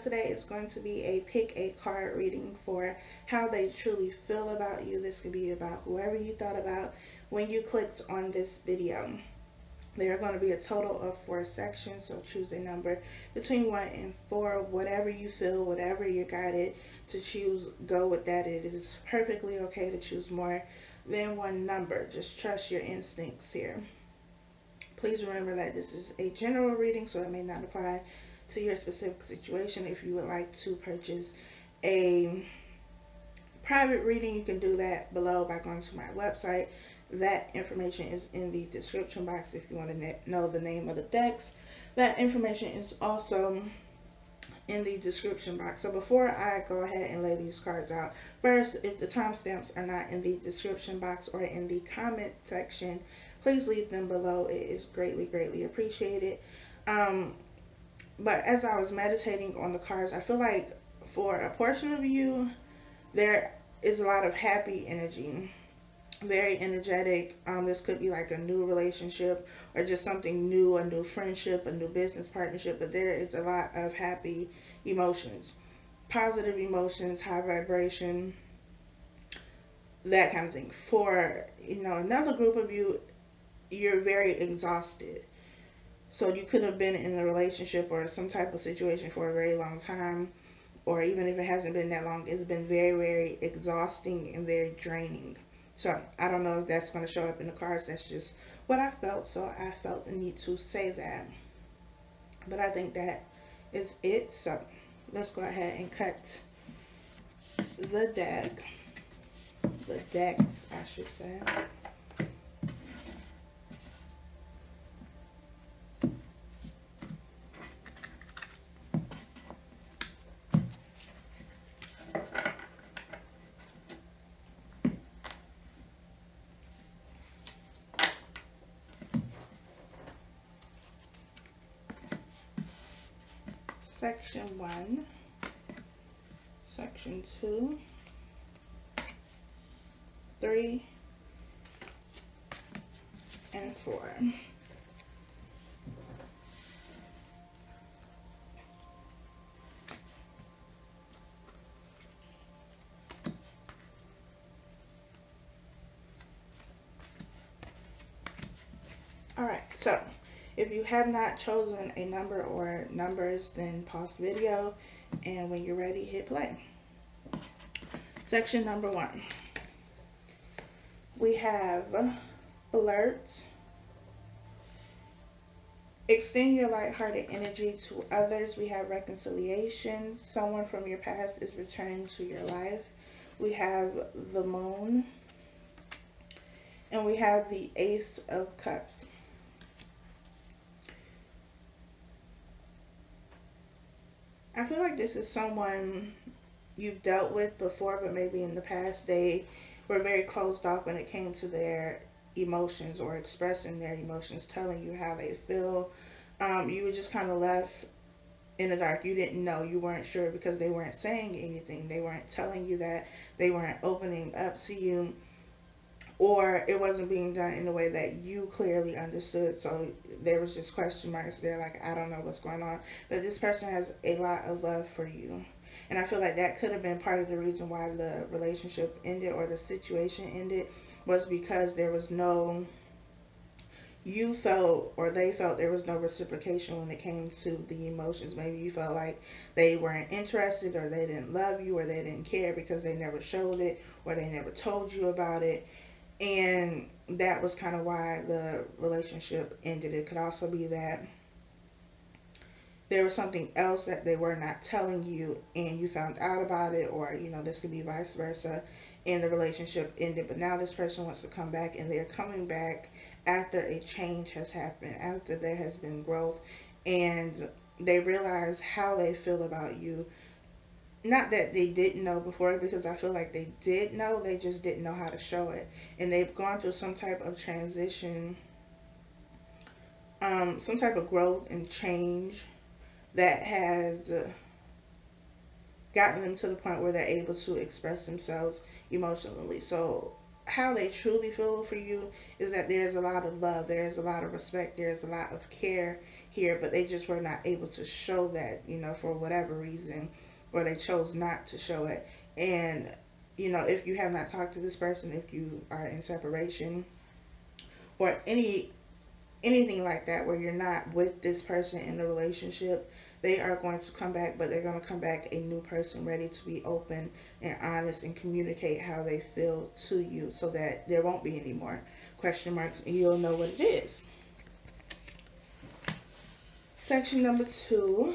today is going to be a pick a card reading for how they truly feel about you. This could be about whoever you thought about when you clicked on this video. There are going to be a total of 4 sections, so choose a number between 1 and 4. Whatever you feel, whatever you're guided to choose, go with that. It is perfectly okay to choose more than one number. Just trust your instincts here. Please remember that this is a general reading, so it may not apply to your specific situation. If you would like to purchase a private reading, you can do that below by going to my website. That information is in the description box if you want to know the name of the decks. That information is also in the description box. So before I go ahead and lay these cards out, first, if the timestamps are not in the description box or in the comment section, please leave them below. It is greatly, greatly appreciated. But as I was meditating on the cards, I feel like for a portion of you, there is a lot of happy energy, very energetic. This could be like a new relationship or just something new, a new friendship, a new business partnership, but there is a lot of happy emotions, positive emotions, high vibration, that kind of thing. For, another group of you, you're very exhausted. So you could have been in a relationship or some type of situation for a very long time, or even if it hasn't been that long, it's been very, very exhausting and very draining. So I don't know if that's going to show up in the cards. That's just what I felt. So I felt the need to say that. But I think that is it. So let's go ahead and cut the deck. The decks, I should say. Section 1, Section 2, 3, and 4. Alright, so if you have not chosen a number or numbers, then pause the video, and when you're ready, hit play. Section number 1. We have flirt. Extend your lighthearted energy to others. We have reconciliation. Someone from your past is returning to your life. We have the moon. And we have the Ace of Cups. I feel like this is someone you've dealt with before, but maybe in the past they were very closed off when it came to their emotions or expressing their emotions, telling you how they feel. You were just kind of left in the dark. You didn't know. You weren't sure because they weren't saying anything. They weren't telling you that. They weren't opening up to you. Or it wasn't being done in a way that you clearly understood. So there was just question marks there, like, I don't know what's going on. But this person has a lot of love for you. And I feel like that could have been part of the reason why the relationship ended or the situation ended, was because there was no, you felt or they felt there was no reciprocation when it came to the emotions. Maybe you felt like they weren't interested, or they didn't love you, or they didn't care because they never showed it, or they never told you about it. And that was kind of why the relationship ended. It could also be that there was something else that they were not telling you and you found out about it, or this could be vice versa, and the relationship ended. But now this person wants to come back, and they're coming back after a change has happened, after there has been growth, and they realize how they feel about you. Not that they didn't know before, because I feel like they did know, they just didn't know how to show it. And they've gone through some type of transition, some type of growth and change that has gotten them to the point where they're able to express themselves emotionally. So how they truly feel for you is that there's a lot of love, there's a lot of respect, there's a lot of care here, but they just were not able to show that, for whatever reason, or they chose not to show it. And, if you have not talked to this person, if you are in separation, or anything like that, where you're not with this person in the relationship, they are going to come back, but they're going to come back a new person, ready to be open and honest and communicate how they feel to you, so that there won't be any more question marks and you'll know what it is. Section number 2,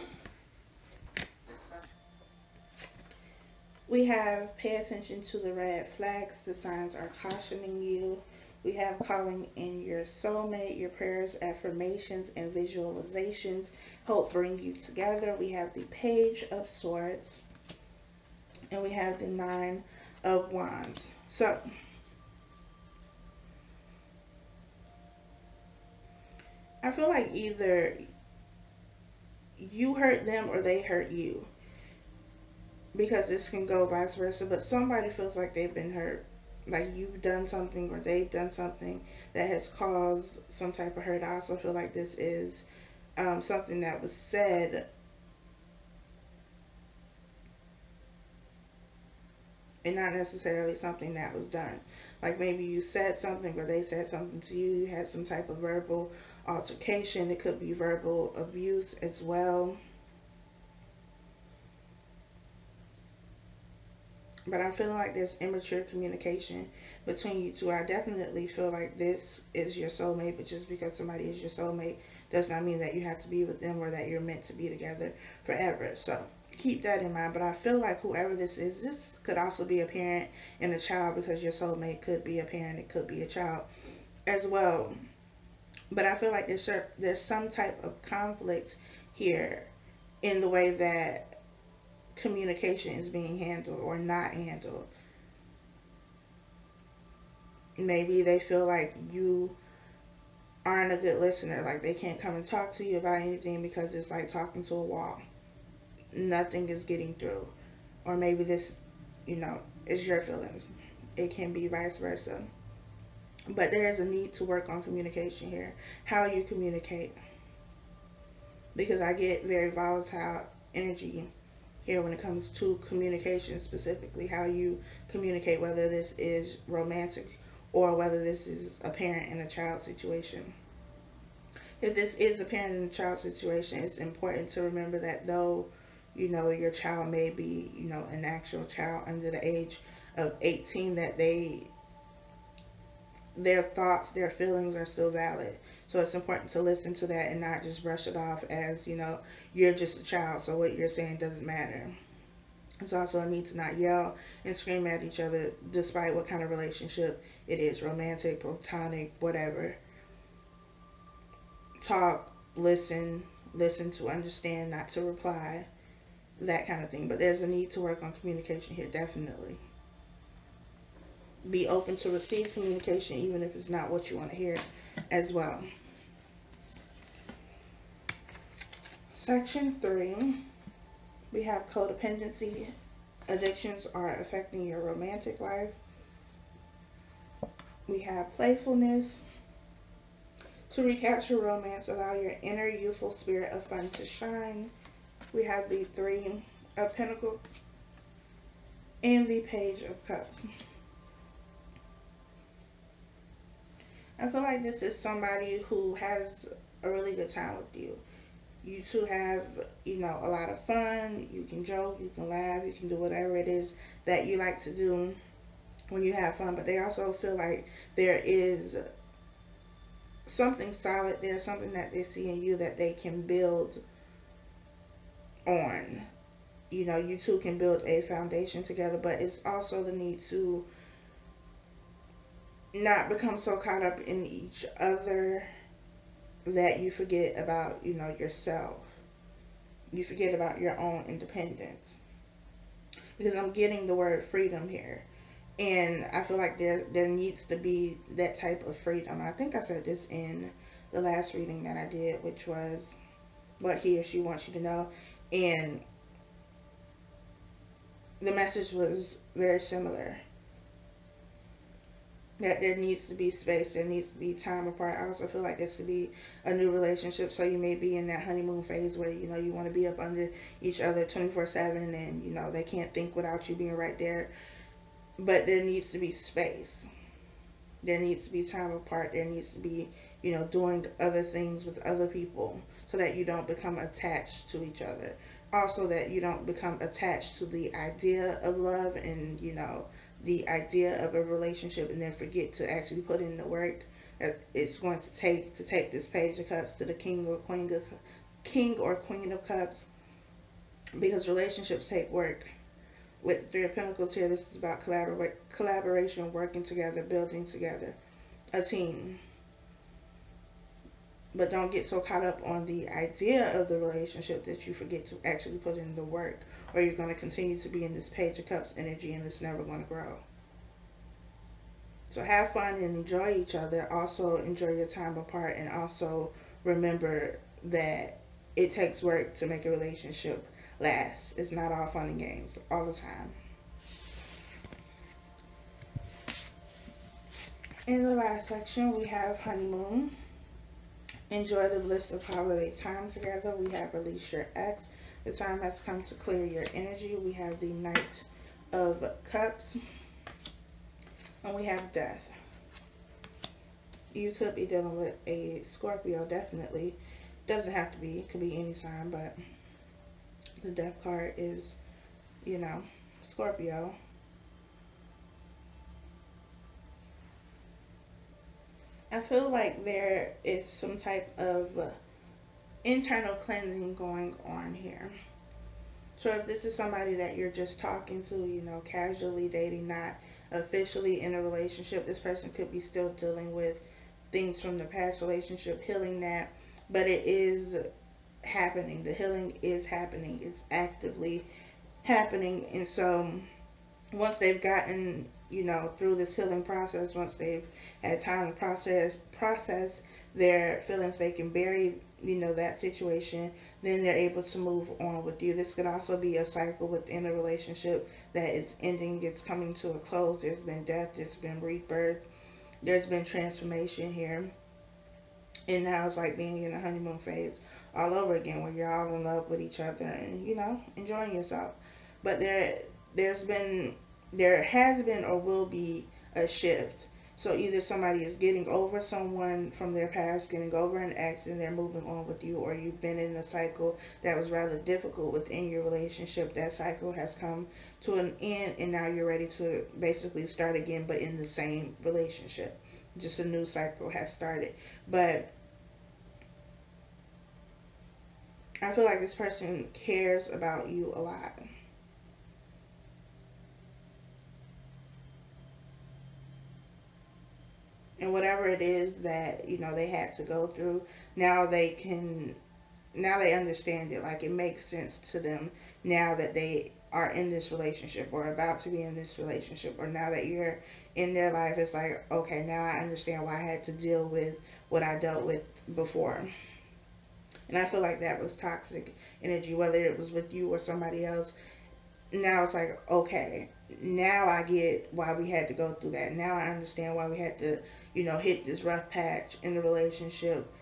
we have pay attention to the red flags. The signs are cautioning you. We have calling in your soulmate. Your prayers, affirmations, and visualizations help bring you together. We have the Page of Swords. And we have the Nine of Wands. So, I feel like either you hurt them or they hurt you. Because this can go vice versa. But somebody feels like they've been hurt. Like you've done something or they've done something that has caused some type of hurt. I also feel like this is something that was said and not necessarily something that was done. Like maybe you said something or they said something to you. You had some type of verbal altercation. It could be verbal abuse as well. But I'm feeling like there's immature communication between you two. I definitely feel like this is your soulmate, but just because somebody is your soulmate does not mean that you have to be with them or that you're meant to be together forever. So keep that in mind. But I feel like whoever this is, this could also be a parent and a child, because your soulmate could be a parent, it could be a child as well. But I feel like there's some type of conflict here in the way that communication is being handled or not handled. Maybe they feel like you aren't a good listener, like they can't come and talk to you about anything because it's like talking to a wall. Nothing is getting through. Or maybe this, is your feelings. It can be vice versa. But there is a need to work on communication here. How you communicate. Because I get very volatile energy here when it comes to communication, specifically how you communicate, whether this is romantic or whether this is a parent and a child situation. If this is a parent and a child situation, it's important to remember that though your child may be an actual child under the age of 18, that their thoughts, their feelings are still valid. So it's important to listen to that and not just brush it off as, you're just a child, so what you're saying doesn't matter. It's also a need to not yell and scream at each other, despite what kind of relationship it is, romantic, platonic, whatever. Talk, listen to understand, not to reply, that kind of thing. But there's a need to work on communication here, definitely. Be open to receive communication, even if it's not what you want to hear as well. Section 3, we have codependency. Addictions are affecting your romantic life. We have playfulness. To recapture romance, allow your inner youthful spirit of fun to shine. We have the 3 of Pentacles and the Page of Cups. I feel like this is somebody who has a really good time with you. You two have, a lot of fun. You can joke, you can laugh, you can do whatever it is that you like to do when you have fun. But they also feel like there is something solid there, something that they see in you that they can build on. You two can build a foundation together, but it's also the need to not become so caught up in each other that you forget about, yourself. You forget about your own independence. Because I'm getting the word freedom here. And I feel like there needs to be that type of freedom. And I think I said this in the last reading that I did, which was what he or she wants you to know. And the message was very similar. that there needs to be space, there needs to be time apart. I also feel like this could be a new relationship, so you may be in that honeymoon phase where, you know, you want to be up under each other 24/7, and, you know, they can't think without you being right there. But there needs to be space. There needs to be time apart. There needs to be, you know, doing other things with other people so that you don't become attached to each other. Also, that you don't become attached to the idea of love and, you know, the idea of a relationship, and then forget to actually put in the work that it's going to take this Page of Cups to the King or Queen of Cups, because relationships take work. With the Three of Pentacles here, this is about collaboration, working together, building together, a team. But don't get so caught up on the idea of the relationship that you forget to actually put in the work, or you're going to continue to be in this Page of Cups energy and it's never going to grow. So have fun and enjoy each other. Also enjoy your time apart, and also remember that it takes work to make a relationship last. It's not all fun and games all the time. In the last section, we have honeymoon. Enjoy the bliss of holiday time together. We have release your ex. The time has come to clear your energy. We have the Knight of Cups. And we have death. You could be dealing with a Scorpio, definitely. Doesn't have to be. It could be any sign, but the death card is, you know, Scorpio. I feel like there is some type of internal cleansing going on here. So if this is somebody that you're just talking to, you know, casually dating, not officially in a relationship, this person could be still dealing with things from the past relationship, healing that, but it is happening. The healing is happening. It's actively happening. And so once they've gotten, you know, through this healing process, once they've had time to process their feelings, they can bury, you know, that situation, then they're able to move on with you. This could also be a cycle within a relationship that is ending, it's coming to a close. There's been death, there's been rebirth, there's been transformation here, and now it's like being in a honeymoon phase all over again, where you're all in love with each other and, you know, enjoying yourself. But there has been or will be a shift. So either somebody is getting over someone from their past, getting over an ex, and they're moving on with you, or you've been in a cycle that was rather difficult within your relationship. That cycle has come to an end, and now you're ready to basically start again, but in the same relationship. Just a new cycle has started. But I feel like this person cares about you a lot. And whatever it is that, you know, they had to go through, now they understand it. Like, it makes sense to them now that they are in this relationship, or about to be in this relationship, or now that you're in their life. It's like, okay, now I understand why I had to deal with what I dealt with before. And I feel like that was toxic energy, whether it was with you or somebody else. Now it's like, okay, now I get why we had to go through that. Now I understand why we had to, you know, hit this rough patch in the relationship.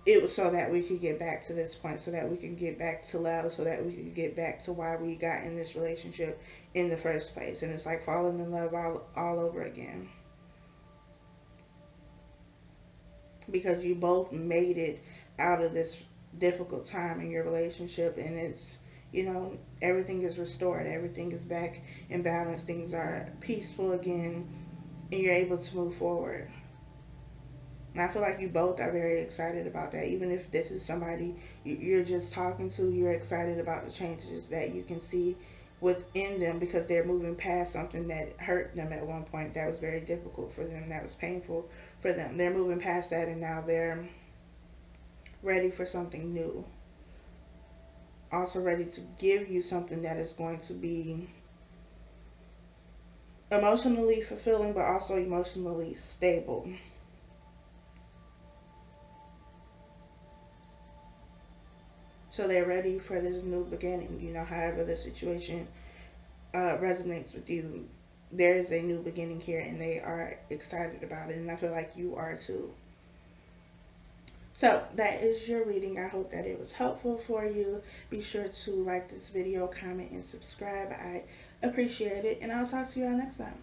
It was so that we could get back to this point, so that we could get back to love, so that we could get back to why we got in this relationship in the first place. And it's like falling in love all over again. Because you both made it out of this difficult time in your relationship, and it's, you know, everything is restored, everything is back in balance, things are peaceful again, and you're able to move forward. And I feel like you both are very excited about that. Even if this is somebody you're just talking to, you're excited about the changes that you can see within them, because they're moving past something that hurt them at one point, that was very difficult for them, that was painful for them. They're moving past that, and now they're ready for something new. Also ready to give you something that is going to be emotionally fulfilling, but also emotionally stable. So they're ready for this new beginning, you know, however the situation resonates with you. there's a new beginning here and they are excited about it, and I feel like you are too. So that is your reading. I hope that it was helpful for you. Be sure to like this video, comment, and subscribe. I appreciate it, and I'll talk to you all next time.